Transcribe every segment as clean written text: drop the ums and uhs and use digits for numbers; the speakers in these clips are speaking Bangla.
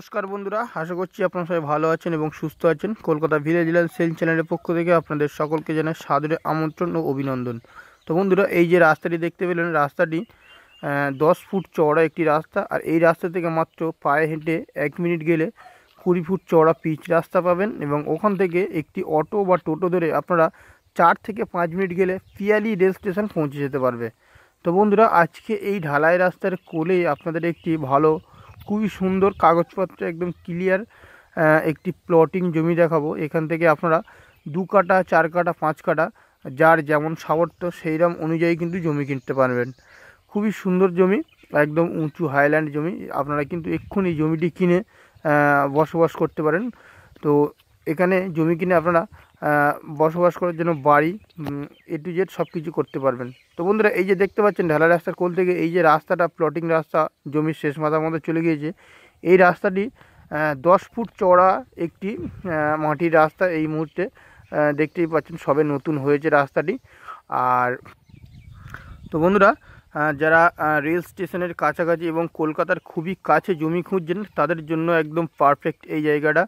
नमस्कार बंधुरा आशा करছি আপনারা সবাই ভালো আছেন এবং সুস্থ আছেন। কলকাতা ভিলেজ লাইফস্টাইল চ্যানেলের পক্ষ থেকে আপনাদের সকলকে জানাই সাদরে আমন্ত্রণ ও অভিনন্দন। তো বন্ধুরা এই যে রাস্তাটি দেখতে পেলেন, রাস্তাটি 10 ফুট চওড়া একটি রাস্তা, আর এই রাস্তা থেকে মাত্র পায়ে হেঁটে 1 মিনিট গেলে 20 ফুট চওড়া পিচ রাস্তা পাবেন এবং ওখান থেকে একটি অটো বা টোটো ধরে আপনারা 4 থেকে 5 মিনিট গেলে পিয়ালি রেল স্টেশন পৌঁছে যেতে পারবে। তো বন্ধুরা আজকে এই ঢালাই রাস্তার কোলেই আপনাদের একটি ভালো খুবই সুন্দর কাগজপত্র একদম ক্লিয়ার একটি প্লটিং জমি দেখাবো। এখান থেকে আপনারা 2 কাঠা 4 কাঠা 5 কাঠা যার যেমন সামর্থ্য সেইরকম অনুযায়ী কিন্তু জমি কিনতে পারবেন। খুবই সুন্দর জমি, একদম উঁচু হাইল্যান্ড জমি। আপনারা কিন্তু এক্ষুনি জমিটি কিনে বসবাস করতে পারেন। তো এখানে জমি কিনে আপনারা বসবাস করার জন্য বাড়ি A to Z সব কিছু করতে পারবেন। তো বন্ধুরা এই যে দেখতে পাচ্ছেন ঢালা রাস্তার কোল থেকে এই যে রাস্তাটা প্লটিং রাস্তা জমির শেষ মাথার মধ্যে চলে গিয়েছে। এই রাস্তাটি 10 ফুট চওড়া একটি মাটির রাস্তা। এই মুহূর্তে দেখতেই পাচ্ছেন সবে নতুন হয়েছে রাস্তাটি। আর তো বন্ধুরা যারা রেল স্টেশনের কাছাকাছি এবং কলকাতার খুবই কাছে জমি খুঁজছেন তাদের জন্য একদম পারফেক্ট এই জায়গাটা।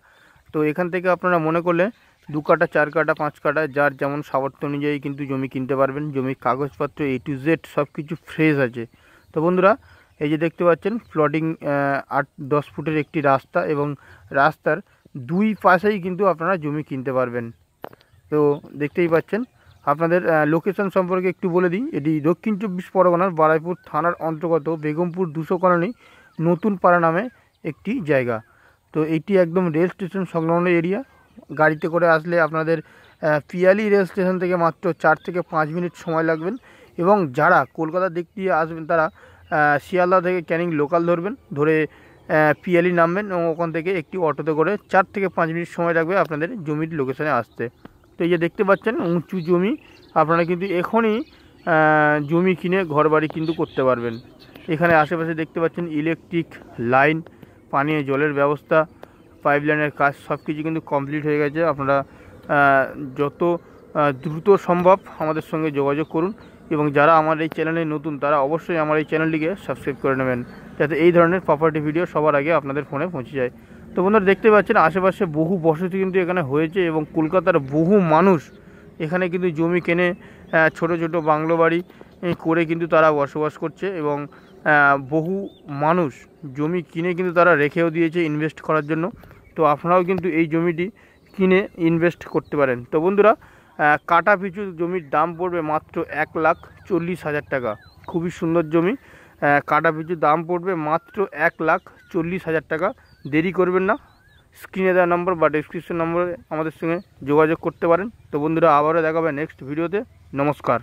তো এখান থেকে আপনারা মনে করলে 2 কাঠা 4 কাঠা 5 কাঠা যার যেমন সামর্থ্য অনুযায়ী কিন্তু জমি কিনতে পারবেন। জমির কাগজপত্র A to Z সব কিছু ফ্রেশ আছে। তো বন্ধুরা এই যে দেখতে পাচ্ছেন প্লটিং 8-10 ফুটের একটি রাস্তা এবং রাস্তার 2 পাশেই কিন্তু আপনারা জমি কিনতে পারবেন। তো দেখতেই পাচ্ছেন। আপনাদের লোকেশন সম্পর্কে একটু বলে দিই। এটি দক্ষিণ 24 পরগনার বারাইপুর থানার অন্তর্গত বেগমপুর 200 কলোনি নতুন পাড়া নামে একটি জায়গা। তো এটি একদম রেল স্টেশন সংলগ্ন এরিয়া। গাড়িতে করে আসলে আপনাদের পিয়ালি রেল স্টেশন থেকে মাত্র 4 থেকে 5 মিনিট সময় লাগবেন এবং যারা কলকাতার দিক দিয়ে আসবেন তারা শিয়ালদা থেকে ক্যানিং লোকাল ধরবেন, ধরে পিয়ালি নামবেন এবং ওখান থেকে একটি অটোতে করে 4 থেকে 5 মিনিট সময় লাগবে আপনাদের জমির লোকেশনে আসতে। তো এই যে দেখতে পাচ্ছেন উঁচু জমি, আপনারা কিন্তু এখনই জমি কিনে ঘরবাড়ি কিন্তু করতে পারবেন। এখানে আশেপাশে দেখতে পাচ্ছেন ইলেকট্রিক লাইন, পানীয় জলের ব্যবস্থা, পাইপলাইনের কাজ সব কিছু কিন্তু কমপ্লিট হয়ে গেছে। আপনারা যত দ্রুত সম্ভব আমাদের সঙ্গে যোগাযোগ করুন এবং যারা আমার এই চ্যানেলে নতুন তারা অবশ্যই আমার এই চ্যানেলটিকে সাবস্ক্রাইব করে নেবেন যাতে এই ধরনের প্রপার্টি ভিডিও সবার আগে আপনাদের ফোনে পৌঁছে যায়। তো বন্ধুরা দেখতে পাচ্ছেন আশেপাশে বহু বসতি কিন্তু এখানে হয়েছে এবং কলকাতার বহু মানুষ এখানে কিন্তু জমি কেনে ছোট ছোট বাংলো বাড়ি করে কিন্তু তারা বসবাস করছে এবং বহু মানুষ জমি কিনে কিন্তু তারা রেখেও দিয়েছে ইনভেস্ট করার জন্য। তো আপনারাও কিন্তু এই জমিটি কিনে ইনভেস্ট করতে পারেন। তো বন্ধুরা কাটা পিছু জমির দাম পড়বে মাত্র 1,40,000 টাকা। খুবই সুন্দর জমি, কাটা পিছু দাম পড়বে মাত্র 1,40,000 টাকা। দেরি করবেন না, স্ক্রিনে দেওয়া নম্বর বা ডেসক্রিপশন নম্বরে আমাদের সঙ্গে যোগাযোগ করতে পারেন। তো বন্ধুরা আবারও দেখাবে নেক্সট ভিডিওতে। নমস্কার।